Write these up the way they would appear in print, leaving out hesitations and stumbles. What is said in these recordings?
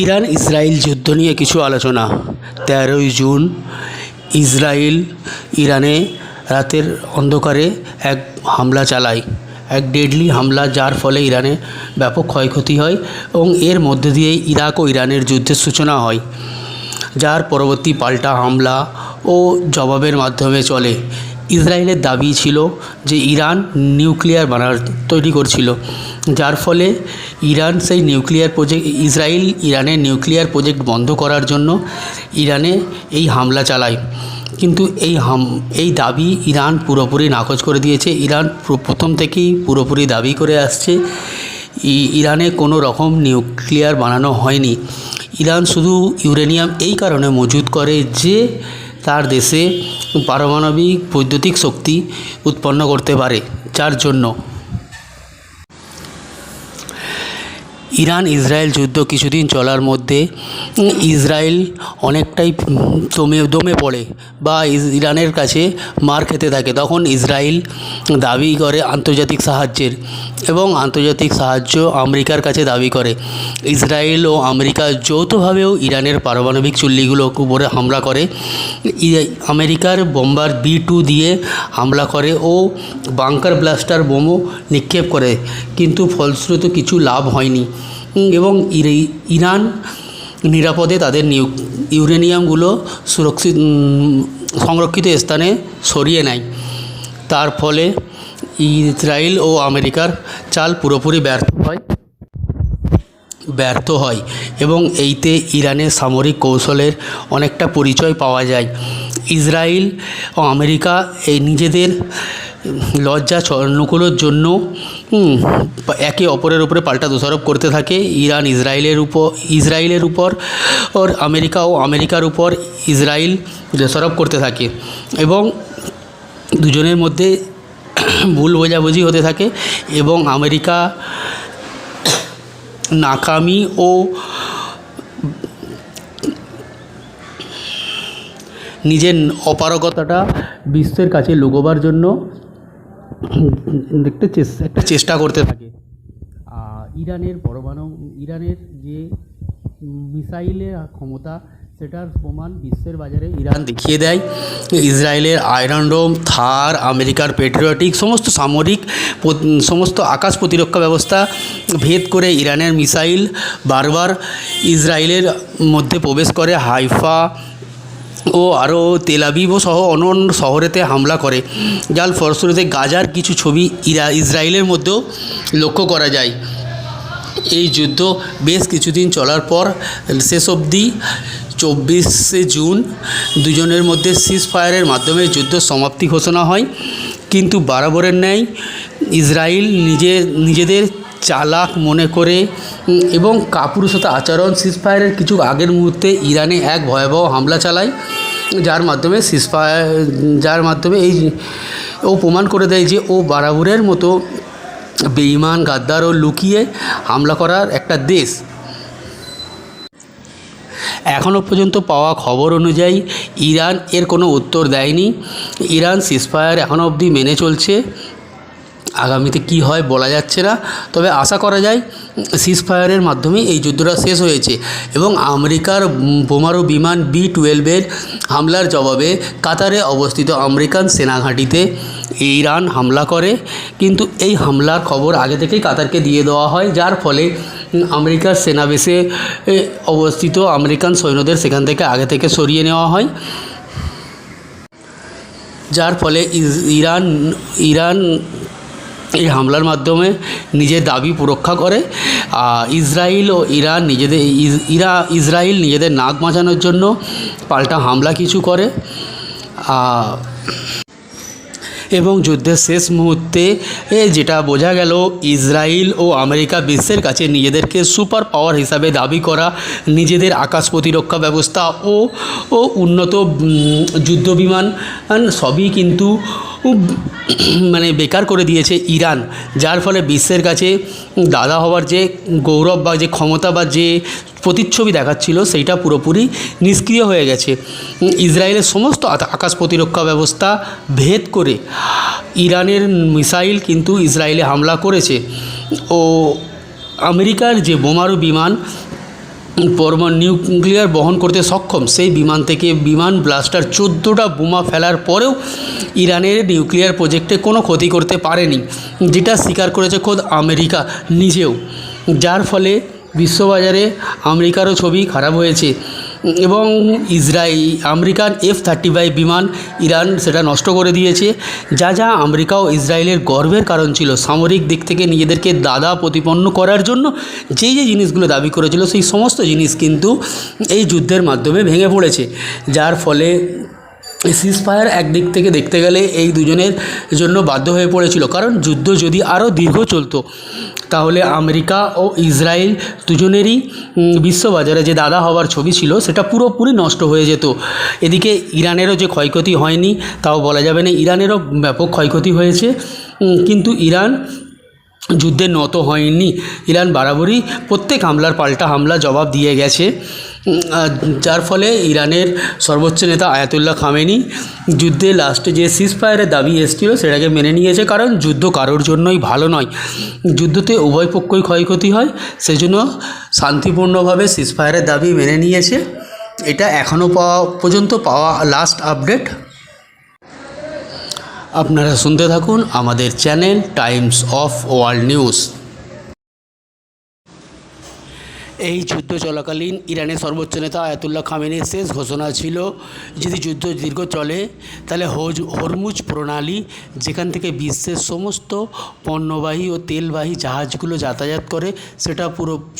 Iran Israel যুদ্ধ নিয়ে কিছু আলোচনা। 13ই জুন ইসরায়েল ইরানে রাতের অন্ধকারে এক হামলা চালায়, এক ডেডলি হামলা, যার ফলে ইরানে ব্যাপক ক্ষয়ক্ষতি হয় এবং এর মধ্যে দিয়েই ইরাক ও ইরানের যুদ্ধের সূচনা হয়, যার পরবর্তী পাল্টা হামলা ও জবাবের মাধ্যমে চলে। ইসরায়েলের দাবি ছিল যে ইরান নিউক্লিয়ার তৈরি করছিল, যার ফলে ইসরায়েল ইরানের নিউক্লিয়ার প্রজেক্ট বন্ধ করার জন্য ইরানে এই হামলা চালায়। কিন্তু এই দাবি ইরান পুরোপুরি নাকচ করে দিয়েছে। ইরান প্রথম থেকেই পুরোপুরি দাবি করে আসছে ইরানে কোনো রকম নিউক্লিয়ার বানানো হয়নি। ইরান শুধু ইউরেনিয়াম এই কারণে মজুত করে যে তার দেশে পারমাণবিক বৈদ্যুতিক শক্তি উৎপন্ন করতে পারে, যার জন্য ইরান ইসরায়েল যুদ্ধ কিছুদিন চলার মধ্যে ইসরায়েল অনেকটাই দমে পড়ে বা ইরানের কাছে মার খেতে থাকে। তখন ইসরায়েল দাবি করে আন্তর্জাতিক সাহায্যের, এবং আন্তর্জাতিক সাহায্য আমেরিকার কাছে দাবি করে। ইসরায়েল ও আমেরিকা যৌথভাবেও ইরানের পারমাণবিক চুল্লিগুলোর উপরে হামলা করে। আমেরিকার বম্বার B-2 দিয়ে হামলা করে ও বাংকার ব্লাস্টার বোমও নিক্ষেপ করে, কিন্তু ফলশ্রুত কিছু লাভ হয়নি এবং ইরান নিরাপদে তাদের ইউরেনিয়ামগুলো সংরক্ষিত স্থানে সরিয়ে নেয়। তার ফলে ইসরায়েল ও আমেরিকার চাল পুরোপুরি ব্যর্থ হয় এবং এইতে ইরানের সামরিক কৌশলের অনেকটা পরিচয় পাওয়া যায়। ইসরায়েল ও আমেরিকা এই নিজেদের লজ্জা অনুকূলের জন্য একে অপরের উপরে পাল্টা দোষারোপ করতে থাকে। ইরান ইসরায়েলের উপর আমেরিকার উপর ইসরায়েল দোষারোপ করতে থাকে এবং দুজনের মধ্যে ভুল বোঝাবুঝি হতে থাকে এবং আমেরিকা নাকামি ও নিজের অপারগতাটা বিশ্বের কাছে লুকোবার জন্য একটা চেষ্টা করতে থাকে। ইরানের যে মিসাইলের ক্ষমতা, সেটার প্রমাণ বিশ্বের বাজারে ইরান দেখিয়ে দেয়। ইসরায়েলের আয়রন ডোম, থার, আমেরিকার পেট্রিয়টিক সমস্ত আকাশ প্রতিরক্ষা ব্যবস্থা ভেদ করে ইরানের মিসাইল বারবার ইসরায়েলের মধ্যে প্রবেশ করে। হাইফা ও আরও তেল আবিব সহ অন্যান্য শহরেতে হামলা করে, যার ফলশ্রুতিতে গাজার কিছু ছবি ইসরায়েলের মধ্যেও লক্ষ্য করা যায়। এই যুদ্ধ বেশ কিছুদিন চলার পর শেষ অবধি 24শে জুন দুজনের মধ্যে সিজফায়ারের মাধ্যমে যুদ্ধ সমাপ্তি ঘোষণা হয়। কিন্তু বরাবরের ন্যায় ইসরায়েল নিজেদের চালাক মনে করে এবং কাপুরুষতা আচরণ সিজফায়ারের কিছু আগের মুহূর্তে ইরানে এক ভয়াবহ হামলা চালায়, যার মাধ্যমে ও প্রমাণ করে দেয় যে ও বরাবরের মতো বেঈমান, গাদ্দার ও লুকিয়ে হামলা করার একটা দেশ। এখনও পর্যন্ত পাওয়া খবর অনুযায়ী ইরান এর কোনো উত্তর দেয়নি। ইরান সিজফায়ার এখনও অবধি মেনে চলছে। আগামীতে কি হয় বলা যাচ্ছে না, তবে আশা করা যায় সিজফায়ারের মাধ্যমে এই যুদ্ধটা শেষ হয়েছে এবং আমেরিকার বোমারু বিমান B-12 হামলার জবাবে কাতারে অবস্থিত আমেরিকান সেনাঘাঁটিতে ইরান হামলা করে। কিন্তু এই হামলার খবর আগে থেকেই কাতারকে দিয়ে দেওয়া হয়, যার ফলে আমেরিকার সেনাবেসে অবস্থিত আমেরিকান সৈন্যদের সেখান থেকে আগে থেকে সরিয়ে নেওয়া হয়, যার ফলে ইরান এই হামলার মাধ্যমে নিজের দাবি রক্ষা করে। ইসরায়েল নিজেদের নাক বাঁচানোর জন্য পাল্টা হামলা কিছু করে এবং যুদ্ধের শেষ মুহূর্তে যেটা বোঝা গেল, ইসরায়েল ও আমেরিকা বিশ্বের কাছে নিজেদেরকে সুপার পাওয়ার হিসাবে দাবি করা নিজেদের আকাশ প্রতিরক্ষা ব্যবস্থা ও উন্নত যুদ্ধ বিমান সবই কিন্তু বেকার করে দিয়েছে ইরান, যার ফলে বিশ্বের কাছে দাদা হওয়ার যে গৌরব বা যে ক্ষমতা বা যে প্রতিচ্ছবি দেখাচ্ছিল সেইটা পুরোপুরি নিষ্ক্রিয় হয়ে গেছে। ইসরায়েলের সমস্ত আকাশ প্রতিরক্ষা ব্যবস্থা ভেদ করে ইরানের মিসাইল কিন্তু ইসরায়েলে হামলা করেছে ও আমেরিকার যে বোমারু বিমান নিউক্লিয়ার বহন করতে সক্ষম, সেই বিমান থেকে বিমান ব্লাস্টার 14টা বোমা ফেলার পরেও ইরানের নিউক্লিয়ার প্রজেক্টে কোনো ক্ষতি করতে পারেনি, যেটা স্বীকার করেছে খোদ আমেরিকা নিজেও, যার ফলে বিশ্ববাজারে আমেরিকারও ছবি খারাপ হয়েছে। এবং আমেরিকান F-35 বিমান ইরান সেটা নষ্ট করে দিয়েছে, যা আমেরিকা ও ইসরায়েলের গর্বের কারণ ছিল। সামরিক দিক থেকে নিজেদেরকে দাদা প্রতিপন্ন করার জন্য যে জিনিসগুলো দাবি করেছিল, সেই সমস্ত জিনিস কিন্তু এই যুদ্ধের মাধ্যমে ভেঙে পড়েছে, যার ফলে সিজফায়ার একদিক থেকে দেখতে গেলে এই দুজনের জন্য বাধ্য হয়ে পড়েছিল। কারণ যুদ্ধ যদি আরও দীর্ঘ চলতো, তাহলে আমেরিকা ও ইসরায়েল দুজনেরই বিশ্ববাজারে যে দাদা হওয়ার ছবি ছিল, সেটা পুরোপুরি নষ্ট হয়ে যেত। এদিকে ইরানেরও যে ক্ষয়ক্ষতি হয়নি তাও বলা যাবে না, ইরানেরও ব্যাপক ক্ষয়ক্ষতি হয়েছে, কিন্তু ইরান যুদ্ধে নত হয়নি। ইরান বরাবরই প্রত্যেক হামলার পাল্টা হামলা জবাব দিয়ে গেছে, যার ফলে ইরানের সর্বোচ্চ নেতা আয়াতুল্লাহ খামেনি যুদ্ধে লাস্টে যে সিজফায়ারের দাবি এসেছিল সেটাকে মেনে নিয়েছে। কারণ যুদ্ধ কারোর জন্যই ভালো নয়, যুদ্ধতে উভয় পক্ষই ক্ষয়ক্ষতি হয়, সেজন্য শান্তিপূর্ণভাবে সিজফায়ারের দাবি মেনে নিয়েছে। এটা এখনও পর্যন্ত পাওয়া লাস্ট আপডেট। আপনারা শুনতে থাকুন আমাদের channel Times of world news. এই যুদ্ধ চলাকালীন ইরানের সর্বোচ্চ নেতা আয়াতুল্লাহ খামেনির শেষ ঘোষণা ছিল, যদি যুদ্ধ দীর্ঘ চলে তাহলে হরমুজ প্রণালী, যেখান থেকে বিশ্বের সমস্ত পণ্যবাহী ও তেলবাহী জাহাজগুলো যাতায়াত করে, সেটা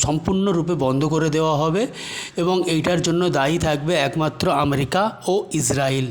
সম্পূর্ণরূপে বন্ধ করে দেওয়া হবে এবং এইটার জন্য দায়ী থাকবে একমাত্র আমেরিকা ও ইসরায়েল।